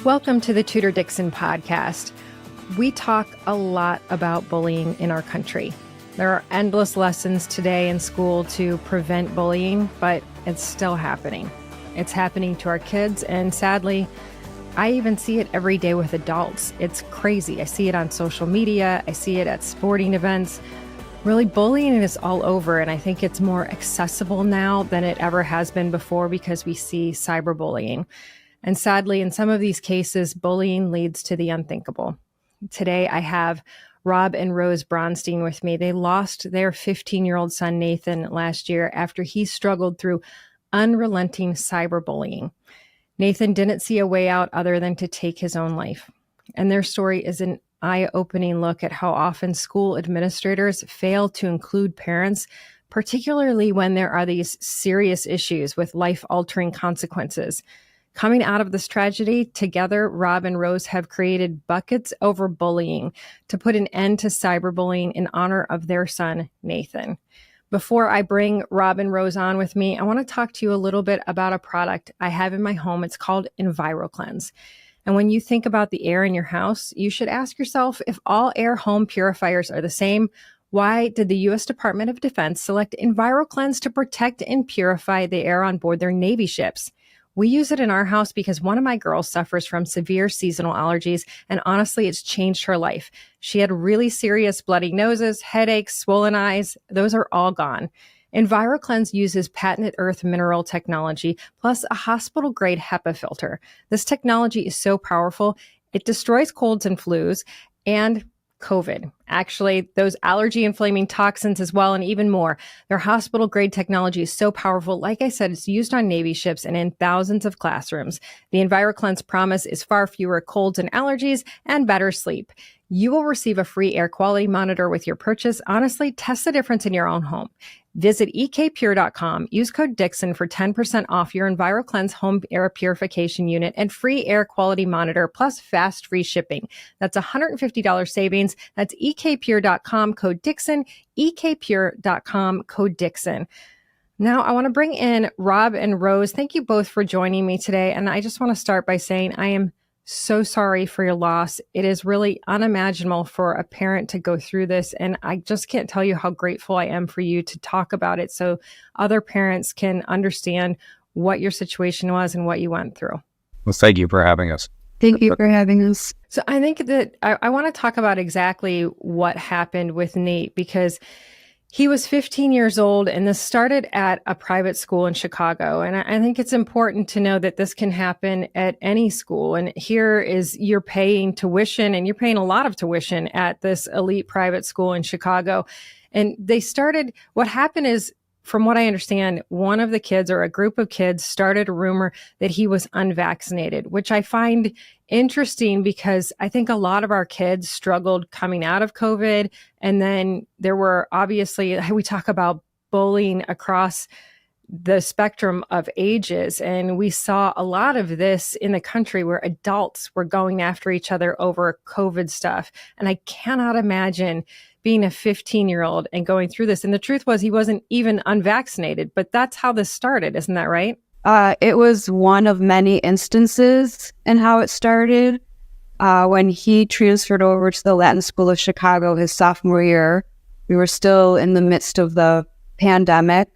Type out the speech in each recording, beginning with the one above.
Welcome to the Tudor Dixon podcast. We talk a lot about bullying in our country. There are endless lessons today in school to prevent bullying, but it's still happening. It's happening to our kids, and sadly, I even see it every day with adults. It's crazy. I see it on social media. I see it at sporting events. Really, bullying is all over, and I think it's more accessible now than it ever has been before because we see cyberbullying. And sadly, in some of these cases, bullying leads to the unthinkable. Today, I have Rob and Rose Bronstein with me. They lost their 15-year-old son, Nathan, last year after he struggled through unrelenting cyberbullying. Nathan didn't see a way out other than to take his own life. And their story is an eye-opening look at how often school administrators fail to include parents, particularly when there are these serious issues with life-altering consequences. Coming out of this tragedy, together, Rob and Rose have created Buckets Over Bullying to put an end to cyberbullying in honor of their son, Nathan. Before I bring Rob and Rose on with me, I want to talk to you a little bit about a product I have in my home. It's called EnviroCleanse. And when you think about the air in your house, you should ask yourself, if all air home purifiers are the same, why did the U.S. Department of Defense select EnviroCleanse to protect and purify the air on board their Navy ships? We use it in our house because one of my girls suffers from severe seasonal allergies, and honestly, it's changed her life. She had really serious bloody noses, headaches, swollen eyes. Those are all gone. EnviroCleanse uses patented earth mineral technology plus a hospital-grade HEPA filter. This technology is so powerful, it destroys colds and flus and COVID. Actually, those allergy-inflaming toxins as well, and even more. Their hospital-grade technology is so powerful. Like I said, it's used on Navy ships and in thousands of classrooms. The EnviroCleanse promise is far fewer colds and allergies and better sleep. You will receive a free air quality monitor with your purchase. Honestly, test the difference in your own home. Visit ekpure.com. Use code Dixon for 10% off your EnviroCleanse home air purification unit and free air quality monitor plus fast free shipping. That's $150 savings. That's ekpure.com, code Dixon, ekpure.com, code Dixon. Now, I want to bring in Rob and Rose. Thank you both for joining me today. And I just want to start by saying I am so sorry for your loss. It is really unimaginable for a parent to go through this. And I just can't tell you how grateful I am for you to talk about it so other parents can understand what your situation was and what you went through. Well, thank you for having us. Thank you for having us. So I think that I want to talk about exactly what happened with Nate, because he was 15 years old, and this started at a private school in Chicago. And I think it's important to know that this can happen at any school. And here is you're paying tuition, and you're paying a lot of tuition at this elite private school in Chicago. And what happened is, from what I understand, one of the kids or a group of kids started a rumor that he was unvaccinated, which I find interesting because I think a lot of our kids struggled coming out of COVID. And then there were obviously, we talk about bullying across the spectrum of ages. And we saw a lot of this in the country where adults were going after each other over COVID stuff. And I cannot imagine being a 15-year-old and going through this. And the truth was he wasn't even unvaccinated, but that's how this started. Isn't that right? It was one of many instances in how it started. When he transferred over to the Latin School of Chicago his sophomore year, we were still in the midst of the pandemic.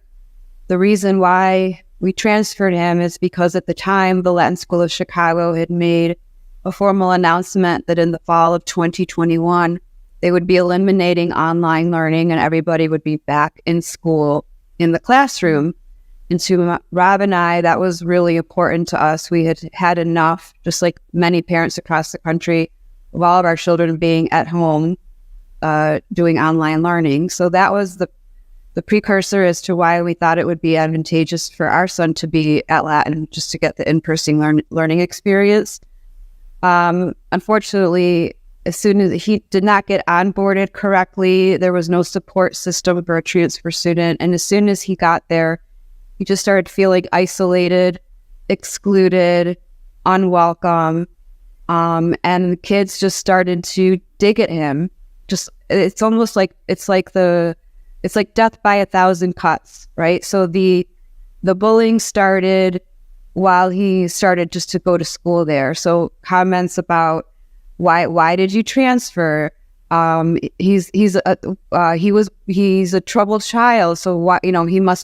The reason why we transferred him is because at the time, the Latin School of Chicago had made a formal announcement that in the fall of 2021, they would be eliminating online learning and everybody would be back in school in the classroom. And to Rob and I, that was really important to us. We had had enough, just like many parents across the country, of all of our children being at home doing online learning. So that was the precursor as to why we thought it would be advantageous for our son to be at Latin, just to get the in-person learning experience. Unfortunately, as soon as he did not get onboarded correctly, there was no support system for a transfer student. And as soon as he got there, he just started feeling isolated, excluded, unwelcome. And the kids just started to dig at him. It's almost like, it's like death by 1,000 cuts, right? So the bullying started while he started just to go to school there. So comments about why did you transfer? He's a troubled child, so why,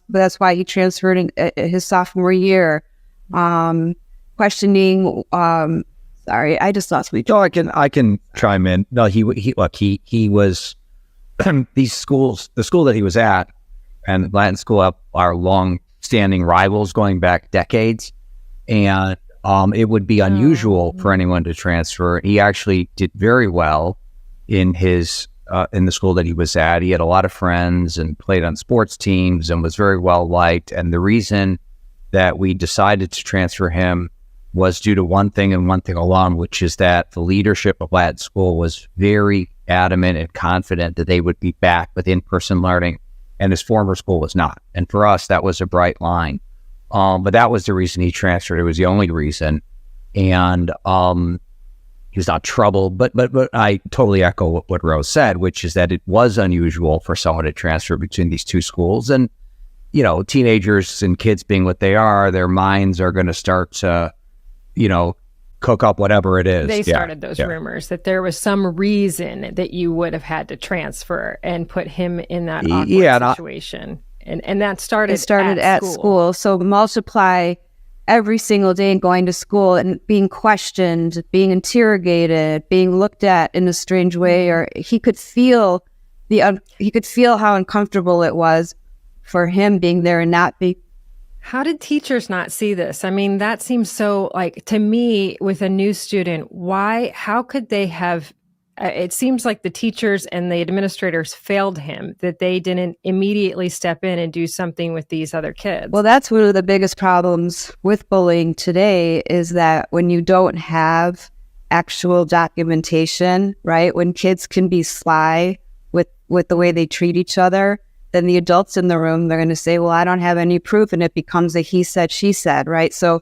that's why he transferred in his sophomore year. Questioning. Sorry, I just lost me. No, I can chime in. No, he was these schools. The school that he was at and Latin school are long-standing rivals going back decades, and it would be unusual for anyone to transfer. He actually did very well in the school that he was at. He had a lot of friends and played on sports teams and was very well liked. And the reason that we decided to transfer him was due to one thing and one thing alone, which is that the leadership of Latin school was very adamant and confident that they would be back with in-person learning, and his former school was not. And for us, that was a bright line. But that was the reason he transferred. It was the only reason. And he was not troubled. But I totally echo what Rose said, which is that it was unusual for someone to transfer between these two schools. And, teenagers and kids being what they are, their minds are going to start to, cook up whatever it is. They started those rumors that there was some reason that you would have had to transfer and put him in that awkward situation. And that started at school. So multiply every single day and going to school and being questioned, being interrogated, being looked at in a strange way, or he could feel how uncomfortable it was for him being there and not be. How did teachers not see this? I mean, that seems so, like, to me, with a new student, how could they have, it seems like the teachers and the administrators failed him, that they didn't immediately step in and do something with these other kids. Well, that's one of the biggest problems with bullying today, is that when you don't have actual documentation, right? When kids can be sly with the way they treat each other, then the adults in the room, they're going to say, well, I don't have any proof. And it becomes a he said, she said, right? So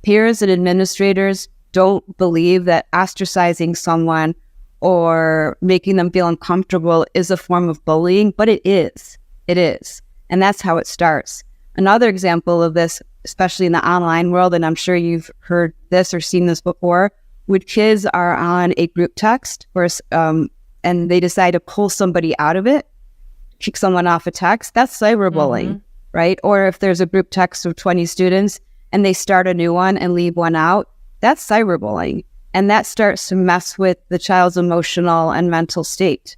peers and administrators don't believe that ostracizing someone or making them feel uncomfortable is a form of bullying, but it is. It is. And that's how it starts. Another example of this, especially in the online world, and I'm sure you've heard this or seen this before, when kids are on a group text and they decide to pull somebody out of it, kick someone off a text, that's cyberbullying, right? Or if there's a group text of 20 students and they start a new one and leave one out, that's cyberbullying. And that starts to mess with the child's emotional and mental state.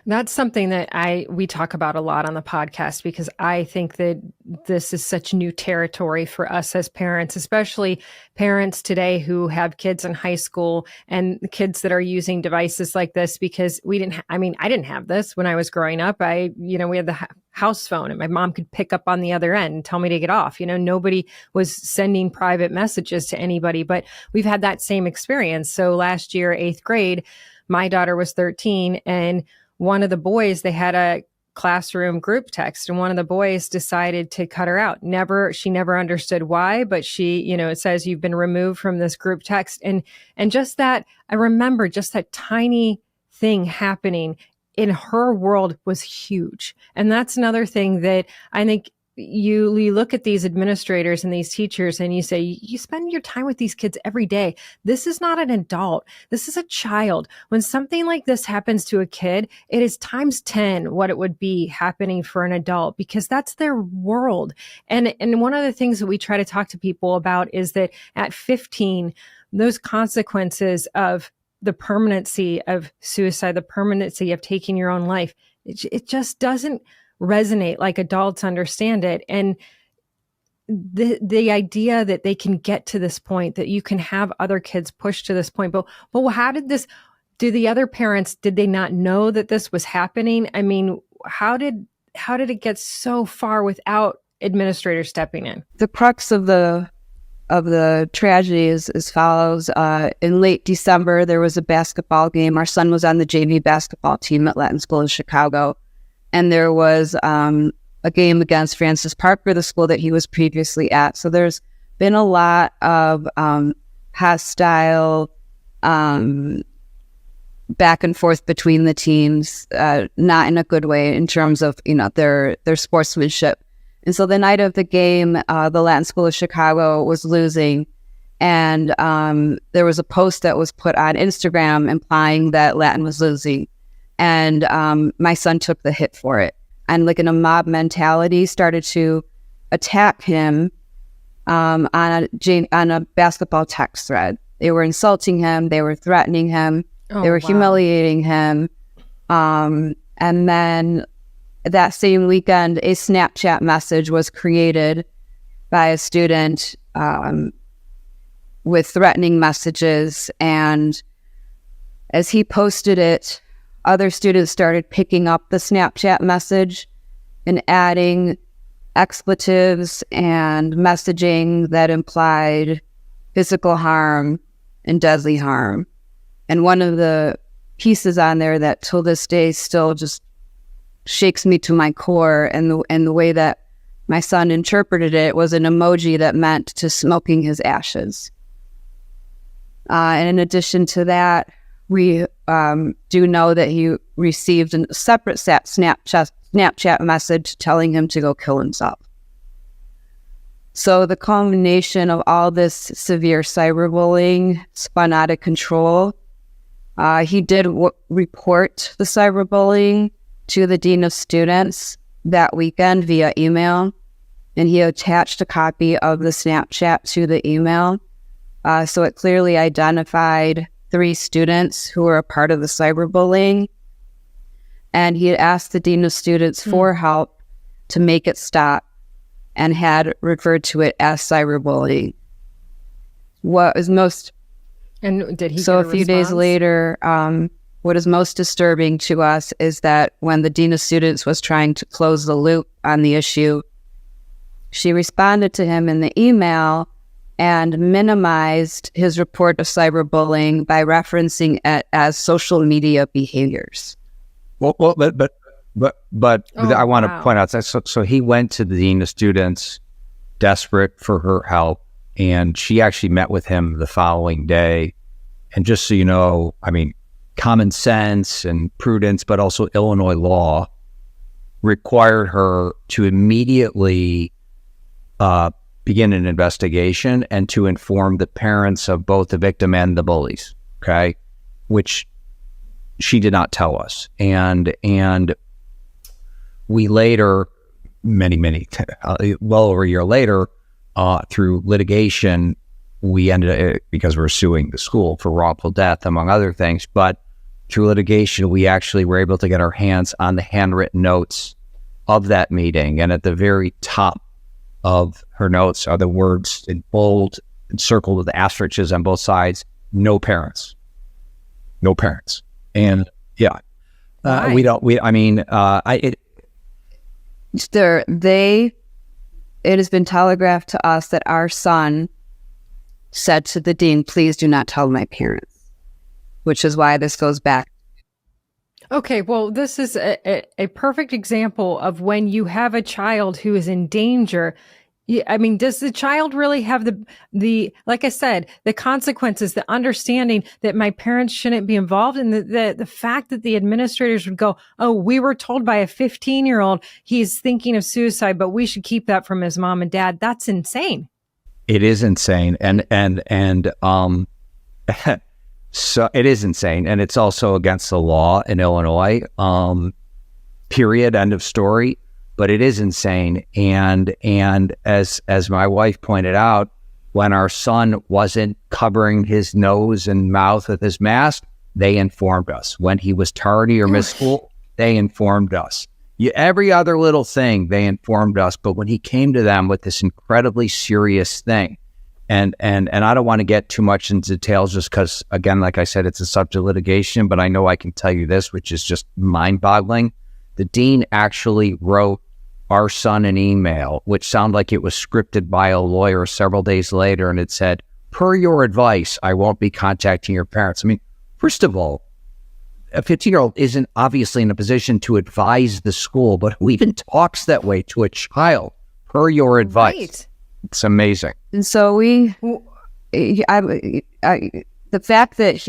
That's something that we talk about a lot on the podcast, because I think that this is such new territory for us as parents, especially parents today who have kids in high school and kids that are using devices like this, because I didn't have this when I was growing up. We had the house phone and my mom could pick up on the other end and tell me to get off. Nobody was sending private messages to anybody, but we've had that same experience. So last year, 8th grade, my daughter was 13, and one of the boys, they had a classroom group text, and one of the boys decided to cut her out. She never understood why, but it says you've been removed from this group text. And just that, I remember just that tiny thing happening in her world was huge. And that's another thing that I think you look at these administrators and these teachers and you say, you spend your time with these kids every day. This is not an adult. This is a child. When something like this happens to a kid, it is times 10 what it would be happening for an adult, because that's their world. And one of the things that we try to talk to people about is that at 15, those consequences of the permanency of suicide, the permanency of taking your own life, it just doesn't resonate like adults understand it. And the idea that they can get to this point, that you can have other kids push to this point. But how did the other parents, did they not know that this was happening? I mean, how did it get so far without administrators stepping in? The crux of the tragedy is as follows. In late December, there was a basketball game. Our son was on the JV basketball team at Latin School of Chicago. And there was a game against Francis Parker, the school that he was previously at. So there's been a lot of hostile back and forth between the teams, not in a good way in terms of their sportsmanship. And so the night of the game, the Latin School of Chicago was losing. And there was a post that was put on Instagram implying that Latin was losing. And my son took the hit for it. And like in a mob mentality, started to attack him on a basketball text thread. They were insulting him. They were threatening him. They were humiliating him. And then that same weekend, a Snapchat message was created by a student with threatening messages. And as he posted it, other students started picking up the Snapchat message and adding expletives and messaging that implied physical harm and deadly harm. And one of the pieces on there that till this day still just shakes me to my core, and the way that my son interpreted it was an emoji that meant to smoking his ashes. And in addition to that, we do know that he received a separate Snapchat message telling him to go kill himself. So the culmination of all this severe cyberbullying spun out of control. He did report the cyberbullying to the dean of students that weekend via email, and he attached a copy of the Snapchat to the email. So it clearly identified 3 students who were a part of the cyberbullying, and he had asked the dean of students for help to make it stop and had referred to it as cyberbullying. What is most... And did he So get a few days later, what is most disturbing to us is that when the dean of students was trying to close the loop on the issue, she responded to him in the email and minimized his report of cyberbullying by referencing it as social media behaviors. But I want to point out that so he went to the dean of students, desperate for her help, and she actually met with him the following day. And just so you know, I mean, common sense and prudence, but also Illinois law required her to immediately begin an investigation and to inform the parents of both the victim and the bullies, okay? Which she did not tell us. And we later, well over a year later, through litigation, we ended, because we're suing the school for wrongful death, among other things, but through litigation, we actually were able to get our hands on the handwritten notes of that meeting. And at the very top of her notes are the words in bold, encircled with asterisks on both sides: no parents. No parents. And yeah, it has been telegraphed to us that our son said to the dean, "Please do not tell my parents," which is why this goes back. Okay, well, this is a perfect example of when you have a child who is in danger. I mean, does the child really have the like I said, the consequences, the understanding that my parents shouldn't be involved, and the fact that the administrators would go, "Oh, we were told by a 15-year-old he's thinking of suicide, but we should keep that from his mom and dad." That's insane. It is insane, and so it is insane, and it's also against the law in Illinois. Period. End of story. But it is insane, and as my wife pointed out, when our son wasn't covering his nose and mouth with his mask, they informed us. When he was tardy or missed school, they informed us. Every other little thing, they informed us. But when he came to them with this incredibly serious thing, and I don't want to get too much into details, just because, again, like I said, it's a subject of litigation. But I know I can tell you this, which is just mind-boggling. The dean actually wrote our son an email, which sounded like it was scripted by a lawyer several days later, and it said, "Per your advice, I won't be contacting your parents." I mean, first of all, a 15-year-old isn't obviously in a position to advise the school, but who even talks that way to a child? Per your advice. Right. It's amazing. And so the fact that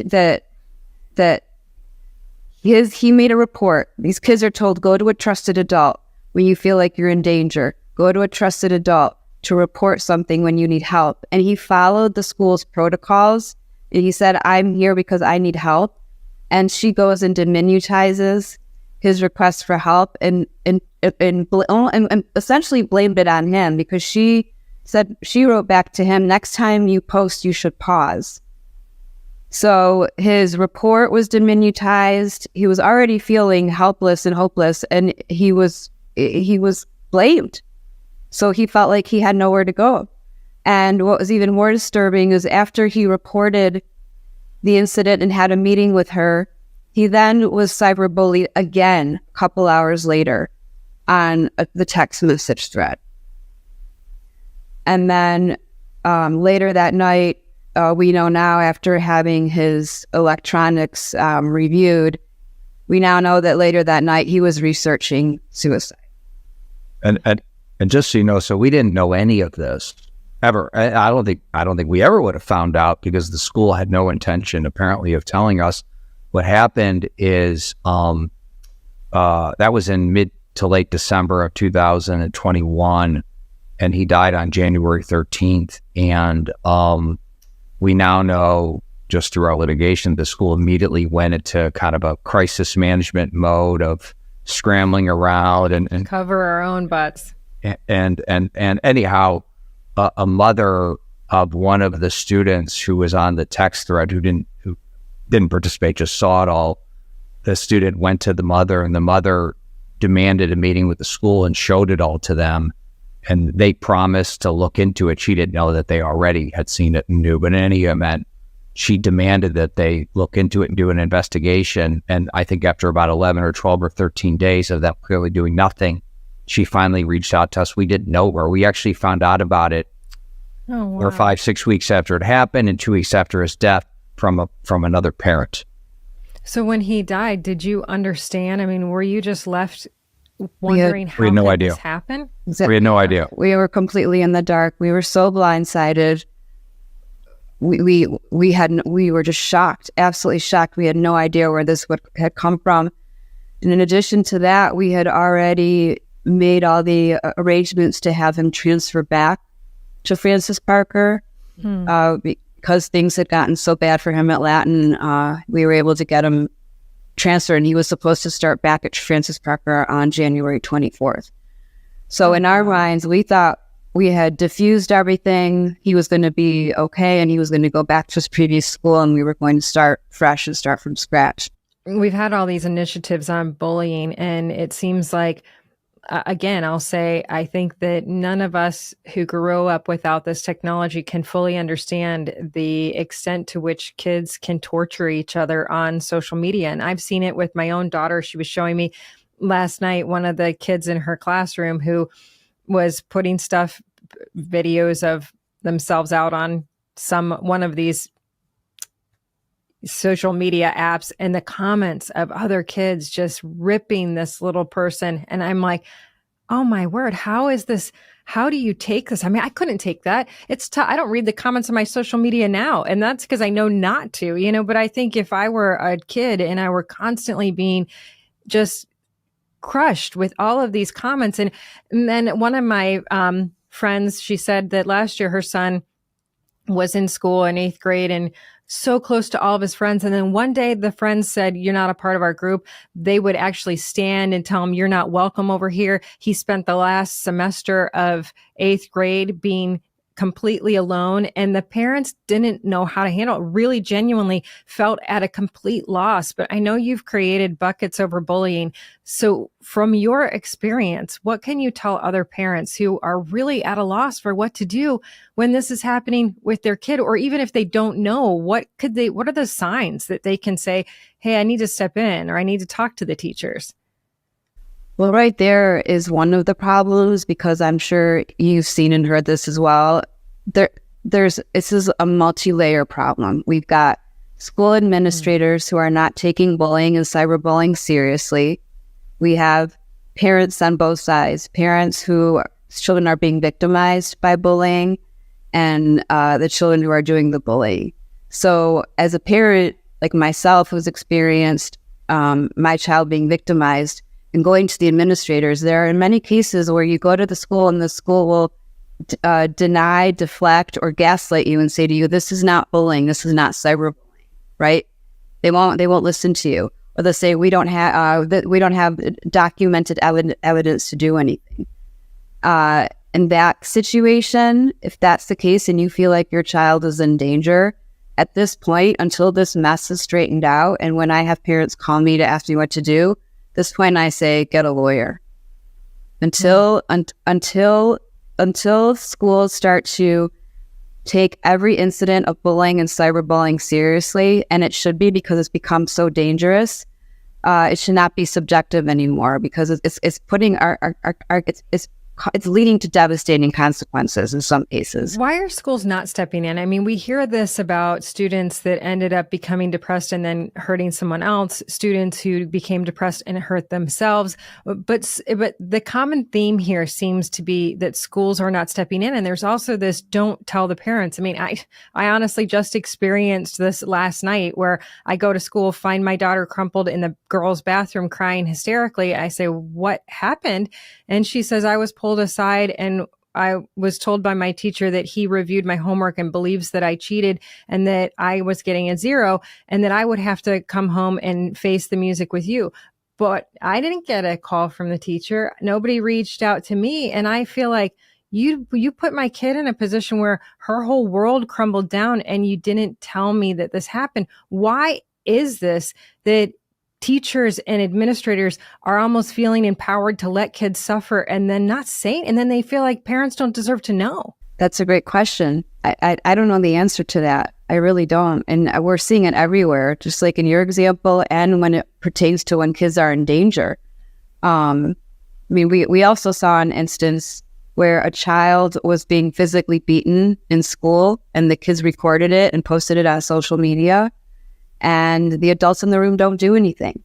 he made a report. These kids are told, go to a trusted adult when you feel like you're in danger. go to a trusted adult to report something when you need help. And he followed the school's protocols. And he said, I'm here because I need help. And she goes and diminutizes his request for help and essentially blamed it on him, because she wrote back to him, next time you post, you should pause. So his report was diminutized. He was already feeling helpless and hopeless, and he was blamed. So he felt like he had nowhere to go. And what was even more disturbing is after he reported the incident and had a meeting with her, he then was cyberbullied again a couple hours later on the text message thread. And then later that night, we know now, after having his electronics reviewed, we now know that later that night he was researching suicide. And just so you know, so we didn't know any of this ever. I don't think we ever would have found out, because the school had no intention, apparently, of telling us. What happened is that was in mid to late December of 2021, and he died on January 13th. And we now know, just through our litigation, the school immediately went into kind of a crisis management mode of scrambling around and cover our own butts. And anyhow, a mother of one of the students who was on the text thread, who didn't participate, just saw it all. The student went to the mother, and the mother demanded a meeting with the school and showed it all to them. And they promised to look into it. She didn't know that they already had seen it and knew, but in any event, she demanded that they look into it and do an investigation. And I think after about 11 or 12 or 13 days of them clearly doing nothing, she finally reached out to us. We didn't know her. We actually found out about it 4 or 5, 6 weeks after it happened, and 2 weeks after his death, from another parent. So when he died, did you understand? I mean, were you just left wondering how this happened? We had no idea. We were completely in the dark. We were so blindsided. We were just shocked, absolutely shocked. We had no idea where this had come from. And in addition to that, we had already made all the arrangements to have him transfer back to Francis Parker. Because things had gotten so bad for him at Latin, we were able to get him transferred, and he was supposed to start back at Francis Parker on January 24th. So in our minds, we thought we had diffused everything. He was going to be okay, and he was going to go back to his previous school, and we were going to start fresh and start from scratch. We've had all these initiatives on bullying, and it seems like, again, I'll say, I think that none of us who grew up without this technology can fully understand the extent to which kids can torture each other on social media. And I've seen it with my own daughter. She was showing me last night, one of the kids in her classroom who was putting videos of themselves out on one of these social media apps, and the comments of other kids just ripping this little person. And I'm like, oh my word, how is this? How do you take this? I mean, I couldn't take that. It's tough. I don't read the comments on my social media now, and that's because I know not to, but I think if I were a kid and I were constantly being just crushed with all of these comments. And then one of my friends, she said that last year her son was in school in 8th grade and so close to all of his friends. And then one day the friends said, you're not a part of our group. They would actually stand and tell him, you're not welcome over here. He spent the last semester of 8th grade being completely alone, and the parents didn't know how to handle it, really genuinely felt at a complete loss. But I know you've created Buckets Over Bullying. So from your experience, what can you tell other parents who are really at a loss for what to do when this is happening with their kid? Or even if they don't know, what are the signs that they can say, hey, I need to step in, or I need to talk to the teachers? Well, right there is one of the problems, because I'm sure you've seen and heard this as well. This is a multi-layer problem. We've got school administrators who are not taking bullying and cyberbullying seriously. We have parents on both sides, parents whose children are being victimized by bullying, and the children who are doing the bullying. So as a parent like myself who's experienced my child being victimized, and going to the administrators. There are many cases where you go to the school and the school will deny, deflect, or gaslight you and say to you, this is not bullying, this is not cyberbullying, right? They won't listen to you. Or they'll say, we don't have documented evidence to do anything. In that situation, if that's the case and you feel like your child is in danger, at this point, until this mess is straightened out, and when I have parents call me to ask me what to do, this point I say, get a lawyer. Until schools start to take every incident of bullying and cyberbullying seriously, and it should be because it's become so dangerous. It should not be subjective anymore because it's putting it's leading to devastating consequences in some cases. Why are schools not stepping in? I mean, we hear this about students that ended up becoming depressed and then hurting someone else, students who became depressed and hurt themselves. But the common theme here seems to be that schools are not stepping in. And there's also this don't tell the parents. I mean, I honestly just experienced this last night where I go to school, find my daughter crumpled in the girls' bathroom crying hysterically. I say, what happened? And she says, I was pulled aside and I was told by my teacher that he reviewed my homework and believes that I cheated and that I was getting a 0 and that I would have to come home and face the music with you. But I didn't get a call from the teacher. Nobody reached out to me. And I feel like you put my kid in a position where her whole world crumbled down and you didn't tell me that this happened. Why is this that teachers and administrators are almost feeling empowered to let kids suffer and then not saying, and then they feel like parents don't deserve to know? That's a great question. I don't know the answer to that. I really don't. And we're seeing it everywhere, just like in your example and when it pertains to when kids are in danger. I mean, we also saw an instance where a child was being physically beaten in school and the kids recorded it and posted it on social media. And the adults in the room don't do anything.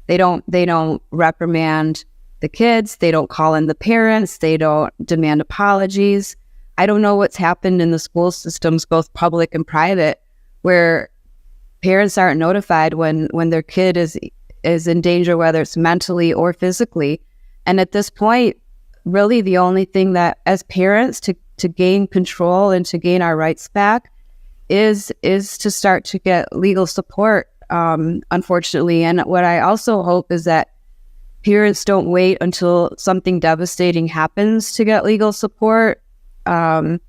They don't reprimand the kids. They don't call in the parents. They don't demand apologies. I don't know what's happened in the school systems, both public and private, where parents aren't notified when their kid is in danger, whether it's mentally or physically. And at this point, really the only thing that as parents to gain control and to gain our rights back is to start to get legal support, unfortunately. And what I also hope is that parents don't wait until something devastating happens to get legal support. When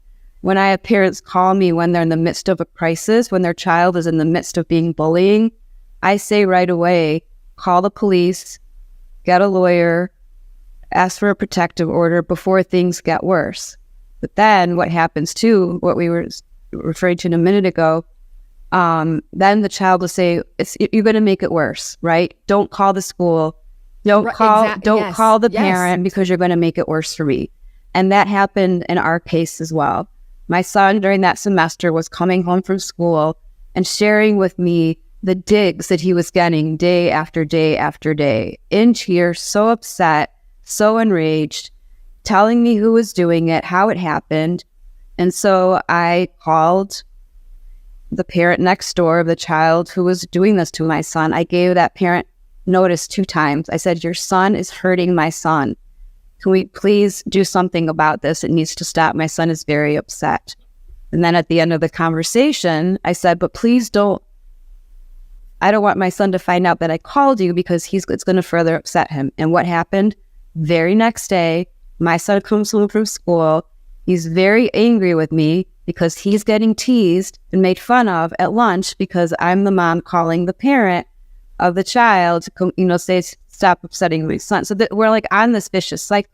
I have parents call me when they're in the midst of a crisis, when their child is in the midst of being bullying, I say right away, call the police, get a lawyer, ask for a protective order before things get worse. But then what happens too, what we were referring to a minute ago, then the child will say, you're going to make it worse, right? Don't call the school. Don't call the parent because you're going to make it worse for me. And that happened in our case as well. My son during that semester was coming home from school and sharing with me the digs that he was getting day after day after day, in tears, so upset, so enraged, telling me who was doing it, how it happened. And so I called the parent next door of the child who was doing this to my son. I gave that parent notice 2 times. I said, your son is hurting my son. Can we please do something about this? It needs to stop. My son is very upset. And then at the end of the conversation, I said, but please I don't want my son to find out that I called you because it's going to further upset him. And what happened? Very next day, my son comes home from school. He's very angry with me because he's getting teased and made fun of at lunch because I'm the mom calling the parent of the child to, say, stop upsetting my son. So we're like on this vicious cycle.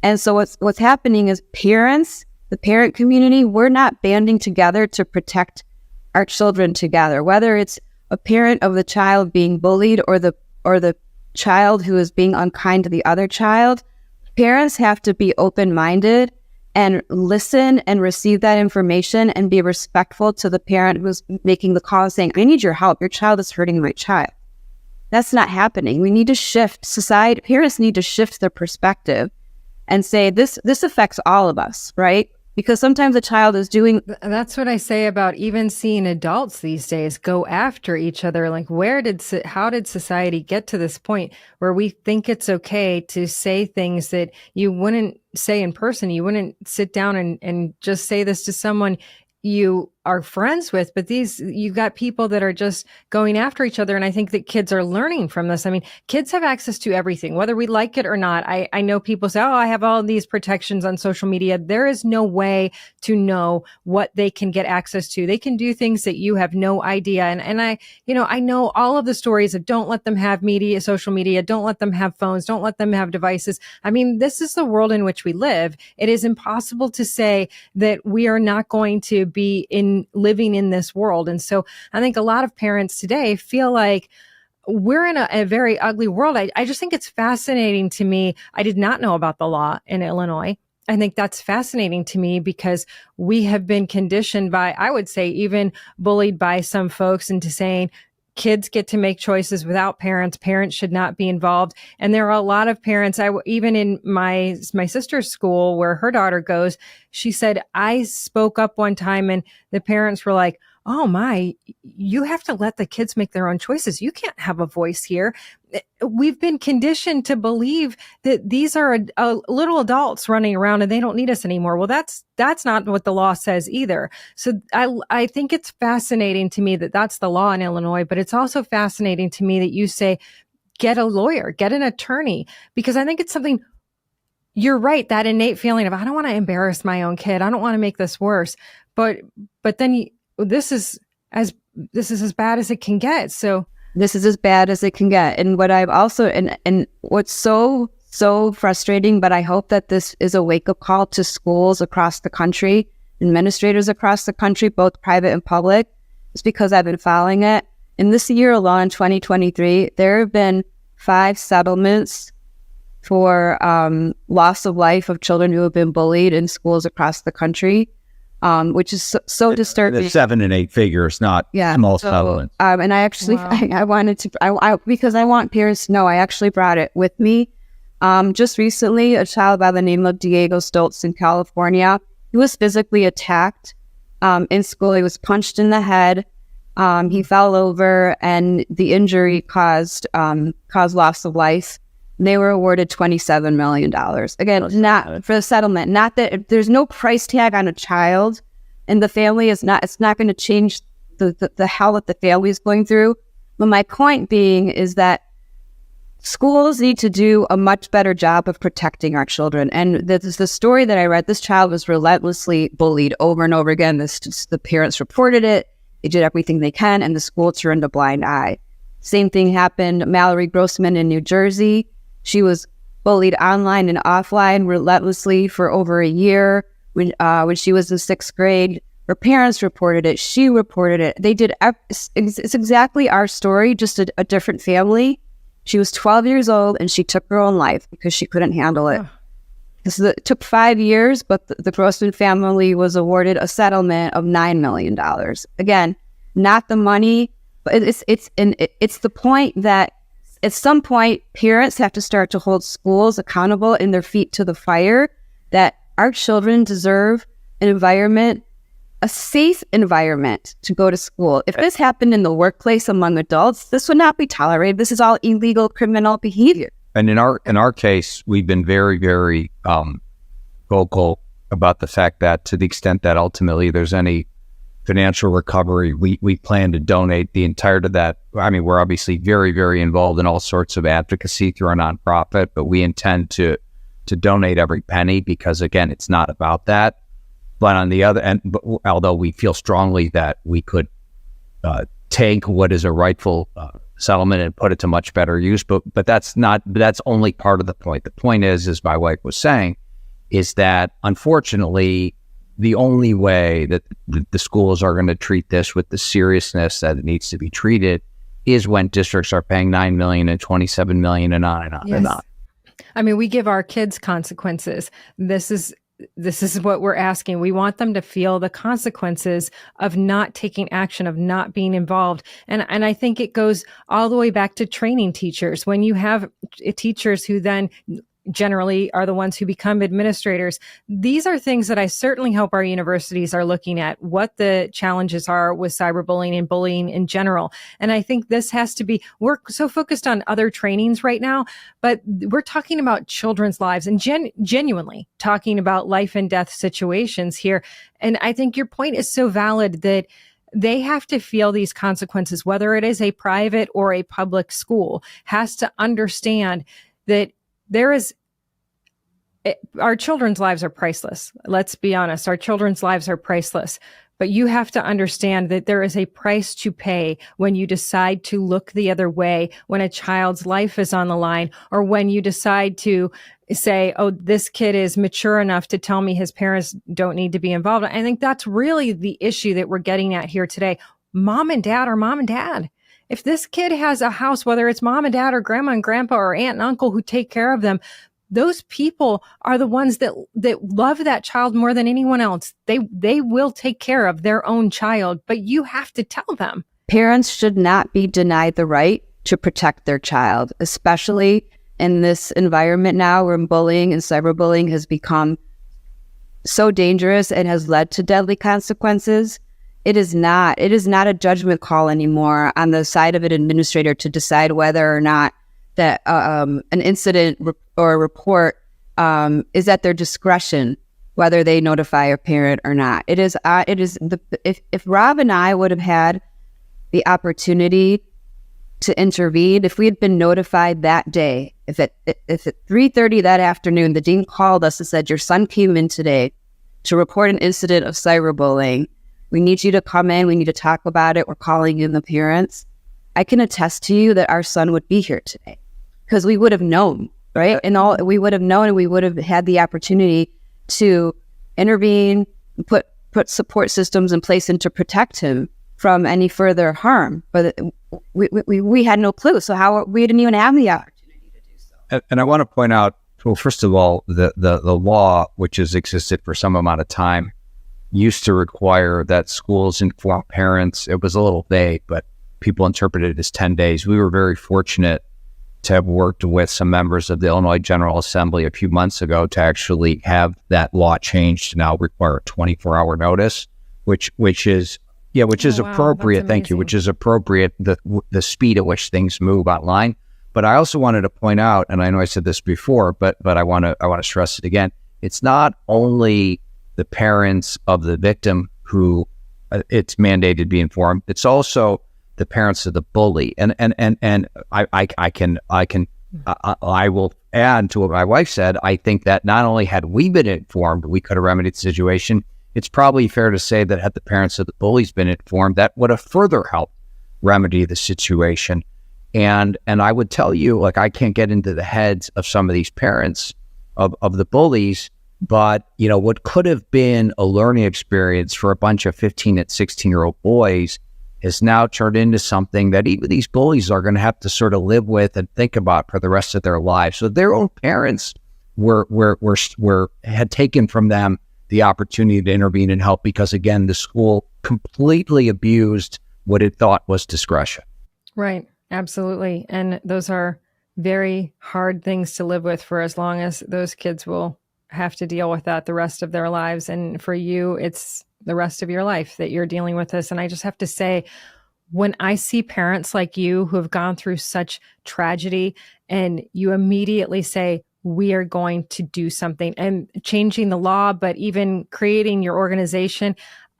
And so what's happening is parents, the parent community, we're not banding together to protect our children together, whether it's a parent of the child being bullied or the child who is being unkind to the other child. Parents have to be open-minded and listen and receive that information and be respectful to the parent who's making the call saying, I need your help. Your child is hurting my child. That's not happening. We need to shift society. Parents need to shift their perspective and say, this affects all of us, right? because sometimes a child is doing. That's what I say about even seeing adults these days go after each other. Like, how did society get to this point where we think it's okay to say things that you wouldn't say in person? You wouldn't sit down and just say this to someone you are friends with, but you got people that are just going after each other. And I think that kids are learning from this. I mean, kids have access to everything, whether we like it or not. I know people say, oh, I have all these protections on social media. There is no way to know what they can get access to. They can do things that you have no idea. And I know all of the stories of don't let them have social media, don't let them have phones, don't let them have devices. I mean, this is the world in which we live. It is impossible to say that we are not going to be living in this world. And so I think a lot of parents today feel like we're in a very ugly world. I just think it's fascinating to me. I did not know about the law in Illinois. I think that's fascinating to me because we have been conditioned by, I would say, even bullied by some folks into saying, kids get to make choices without parents. Parents should not be involved. And there are a lot of parents, even in my sister's school where her daughter goes, she said, I spoke up one time and the parents were like, oh my, you have to let the kids make their own choices. You can't have a voice here. We've been conditioned to believe that these are little adults running around and they don't need us anymore. Well, that's not what the law says either. So I think it's fascinating to me that that's the law in Illinois, but it's also fascinating to me that you say, get a lawyer, get an attorney, because I think it's something. You're right. That innate feeling of, I don't want to embarrass my own kid. I don't want to make this worse. But then this is as bad as it can get. So this is as bad as it can get. And what I've also, and what's so frustrating, but I hope that this is a wake up call to schools across the country, administrators across the country, both private and public, is because I've been following it. In this year alone, 2023, there have been 5 settlements for loss of life of children who have been bullied in schools across the country. Which is so disturbing. The 7 and 8 figures, not small settlements. And I actually, wow. I wanted to, because I want parents to know, I actually brought it with me. Just recently, a child by the name of Diego Stoltz in California, he was physically attacked in school. He was punched in the head. He fell over, and the injury caused loss of life. They were awarded $27 million. Again, not for the settlement. Not that there's no price tag on a child, and the family it's not going to change the hell that the family is going through. But my point being is that schools need to do a much better job of protecting our children. And the story that I read, this child was relentlessly bullied over and over again. The parents reported it. They did everything they can, and the school turned a blind eye. Same thing happened. Mallory Grossman in New Jersey. She was bullied online and offline relentlessly for over a year. When she was in 6th grade, her parents reported it. She reported it. They did. It's exactly our story, just a different family. She was 12 years old and she took her own life because she couldn't handle it. It took 5 years, but the Grossman family was awarded a settlement of $9 million. Again, not the money, but it's the point that at some point, parents have to start to hold schools accountable and their feet to the fire, that our children deserve an environment, a safe environment to go to school. If this happened in the workplace among adults, this would not be tolerated. This is all illegal criminal behavior. And in our case, we've been very, very vocal about the fact that to the extent that ultimately there's any financial recovery, we plan to donate the entirety of that. I mean, we're obviously very, very involved in all sorts of advocacy through our nonprofit, but we intend to donate every penny because, again, it's not about that. But on the other end, although we feel strongly that we could take what is a rightful settlement and put it to much better use, but that's only part of the point. The point is, as my wife was saying, is that unfortunately, the only way that the schools are going to treat this with the seriousness that it needs to be treated is when districts are paying $9 million and $27 million and on and on and on. I mean, we give our kids consequences. This is what we're asking. We want them to feel the consequences of not taking action, of not being involved. And I think it goes all the way back to training teachers. When you have teachers who then generally are the ones who become administrators. These are things that I certainly hope our universities are looking at, what the challenges are with cyberbullying and bullying in general. And I think this has to be, we're so focused on other trainings right now, but we're talking about children's lives and genuinely talking about life and death situations here. And I think your point is so valid that they have to feel these consequences, whether it is a private or a public school, has to understand that our children's lives are priceless. Let's be honest. Our children's lives are priceless. But you have to understand that there is a price to pay when you decide to look the other way, when a child's life is on the line, or when you decide to say, oh, this kid is mature enough to tell me his parents don't need to be involved. I think that's really the issue that we're getting at here today. Mom and dad are mom and dad. If this kid has a house, whether it's mom and dad or grandma and grandpa or aunt and uncle who take care of them, those people are the ones that love that child more than anyone else. They will take care of their own child, but you have to tell them. Parents should not be denied the right to protect their child, especially in this environment now where bullying and cyberbullying has become so dangerous and has led to deadly consequences. It is not a judgment call anymore on the side of an administrator to decide whether or not that an incident or a report is at their discretion, whether they notify a parent or not. If Rob and I would have had the opportunity to intervene, if we had been notified that day, if at 3:30 that afternoon, the dean called us and said, your son came in today to report an incident of cyberbullying. We need you to come in. We need to talk about it. We're calling in the parents. I can attest to you that our son would be here today because we would have known, right? We would have known, and we would have had the opportunity to intervene, put support systems in place and to protect him from any further harm. But we had no clue. So we didn't even have the opportunity to do so. And I want to point out, well, first of all, the law, which has existed for some amount of time, used to require that schools inform parents. It was a little vague, but people interpreted it as 10 days. We were very fortunate to have worked with some members of the Illinois General Assembly a few months ago to actually have that law changed to now require a 24-hour notice, which is appropriate. Thank you. Which is appropriate, the speed at which things move online. But I also wanted to point out, and I know I said this before, but I want to stress it again. It's not only the parents of the victim who it's mandated to be informed. It's also the parents of the bully. And I will add to what my wife said. I think that not only had we been informed, we could have remedied the situation. It's probably fair to say that had the parents of the bullies been informed, that would have further helped remedy the situation. And I would tell you, like, I can't get into the heads of some of these parents of the bullies, but, you know, what could have been a learning experience for a bunch of 15 and 16-year-old boys has now turned into something that even these bullies are going to have to sort of live with and think about for the rest of their lives. So their own parents had taken from them the opportunity to intervene and help because, again, the school completely abused what it thought was discretion. Right. Absolutely. And those are very hard things to live with for as long as those kids will have to deal with that the rest of their lives. And for you, it's the rest of your life that you're dealing with this. And I just have to say, when I see parents like you who have gone through such tragedy and you immediately say, we are going to do something and changing the law, but even creating your organization,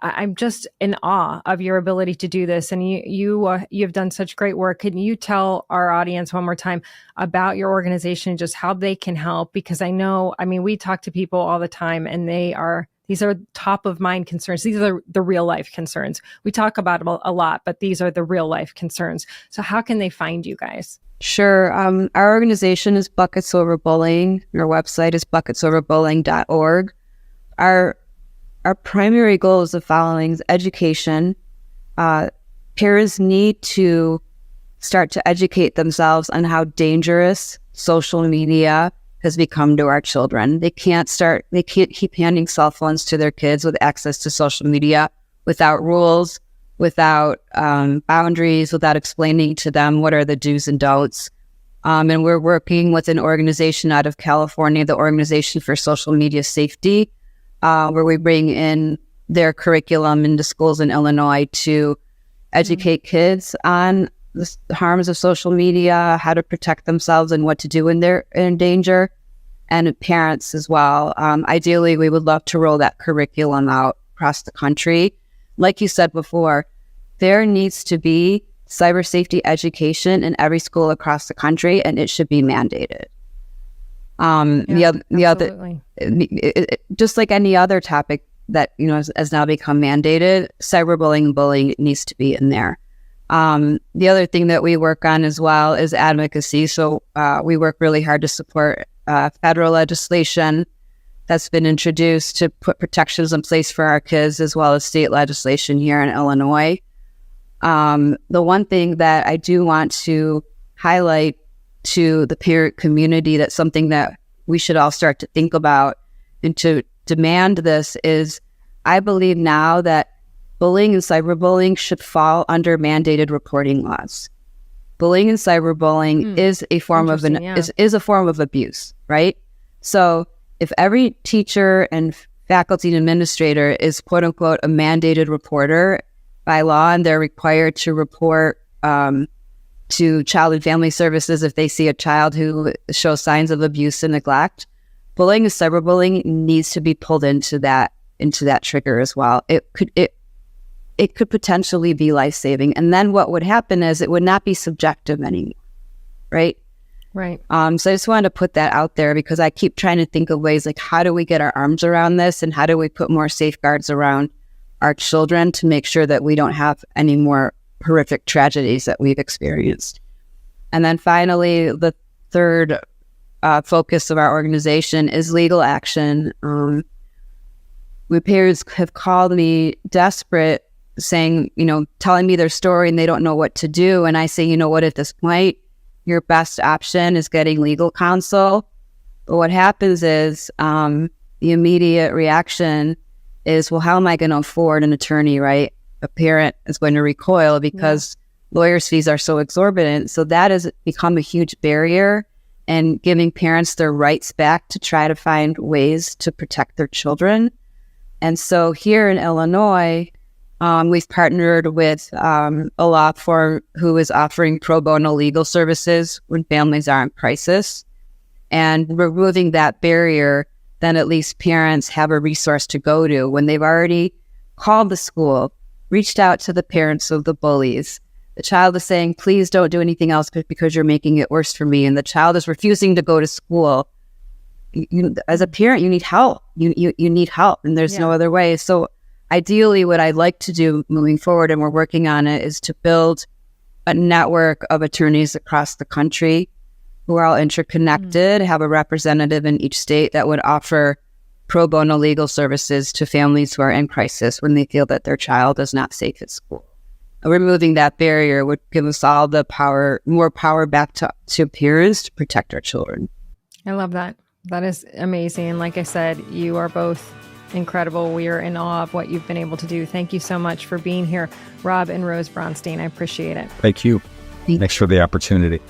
I'm just in awe of your ability to do this. And you've done such great work. Can you tell our audience one more time about your organization, just how they can help? Because we talk to people all the time and these are top of mind concerns. These are the real life concerns. We talk about them a lot, but these are the real life concerns. So how can they find you guys? Sure. Our organization is Buckets Over Bullying. Our website is bucketsoverbullying.org. Our primary goal is the following: education. Parents need to start to educate themselves on how dangerous social media has become to our children. They can't keep handing cell phones to their kids with access to social media without rules, without boundaries, without explaining to them what are the do's and don'ts. And we're working with an organization out of California, the Organization for Social Media Safety, where we bring in their curriculum into schools in Illinois to educate kids on the harms of social media, how to protect themselves and what to do when they're in danger, and parents as well. Ideally, we would love to roll that curriculum out across the country. Like you said before, there needs to be cyber safety education in every school across the country, and it should be mandated. Just like any other topic that has now become mandated, cyberbullying and bullying needs to be in there. The other thing that we work on as well is advocacy. So we work really hard to support federal legislation that's been introduced to put protections in place for our kids, as well as state legislation here in Illinois. The one thing that I do want to highlight to the parent community, that's something that we should all start to think about and to demand this, is I believe now that bullying and cyberbullying should fall under mandated reporting laws. Bullying and cyberbullying is a form of is a form of abuse, right? So if every teacher and faculty and administrator is quote unquote a mandated reporter by law, and they're required to report to Child and Family Services if they see a child who shows signs of abuse and neglect, bullying and cyberbullying needs to be pulled into that trigger as well. It could potentially be life-saving. And then what would happen is it would not be subjective anymore, right? Right. So I just wanted to put that out there, because I keep trying to think of ways like, how do we get our arms around this, and how do we put more safeguards around our children to make sure that we don't have any more horrific tragedies that we've experienced. And then finally, the third focus of our organization is legal action. Parents have called me desperate, saying, telling me their story and they don't know what to do. And I say, what, at this point, your best option is getting legal counsel. But what happens is the immediate reaction is, well, how am I going to afford an attorney, right? A parent is going to recoil because lawyers' fees are so exorbitant. So that has become a huge barrier, and giving parents their rights back to try to find ways to protect their children. And so here in Illinois, we've partnered with a law firm who is offering pro bono legal services when families are in crisis. And removing that barrier, then at least parents have a resource to go to when they've already called the school, reached out to the parents of the bullies. The child is saying, please don't do anything else because you're making it worse for me. And the child is refusing to go to school. As a parent, you need help. You need help, and there's no other way. So ideally, what I'd like to do moving forward, and we're working on it, is to build a network of attorneys across the country who are all interconnected, have a representative in each state that would offer pro bono legal services to families who are in crisis when they feel that their child is not safe at school. Removing that barrier would give us all the more power back to parents to protect our children. I love that. That is amazing. And like I said, you are both incredible. We are in awe of what you've been able to do. Thank you so much for being here, Rob and Rose Bronstein. I appreciate it. Thank you. Thanks for the opportunity.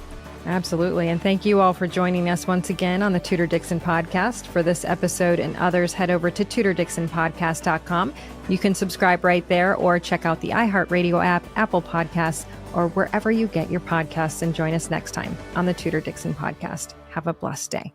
Absolutely. And thank you all for joining us once again on the Tudor Dixon podcast. For this episode and others, head over to TudorDixonPodcast.com. You can subscribe right there, or check out the iHeartRadio app, Apple Podcasts, or wherever you get your podcasts, and join us next time on the Tudor Dixon podcast. Have a blessed day.